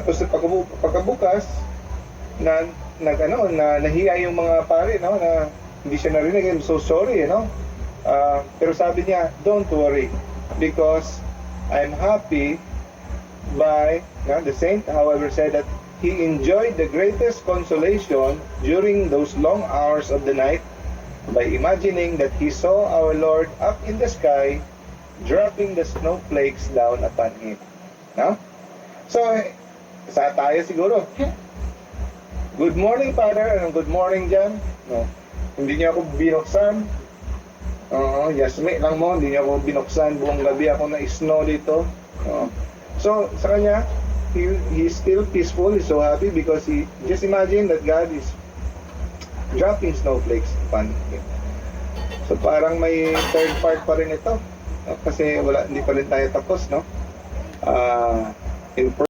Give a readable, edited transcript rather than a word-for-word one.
Tapos pagkabukas, nahiya yung mga pare, no, na hindi siya narinig. I'm so sorry, you know. Pero sabi niya, don't worry, because I'm happy the saint, however, said that he enjoyed the greatest consolation during those long hours of the night by imagining that he saw our Lord up in the sky, dropping the snowflakes down upon him. No? So, sa tayo siguro, good morning, Father, and good morning, Jan. No? Hindi niya ako binuksan. Yasme lang mo, hindi niya ako binuksan. Buong gabi ako na-snow dito. So, sa kanya, he's still peaceful, he's so happy because he just imagine that God is dropping snowflakes upon him. So, parang may third part pa rin ito. Kasi hindi pa rin tayo tapos, no? In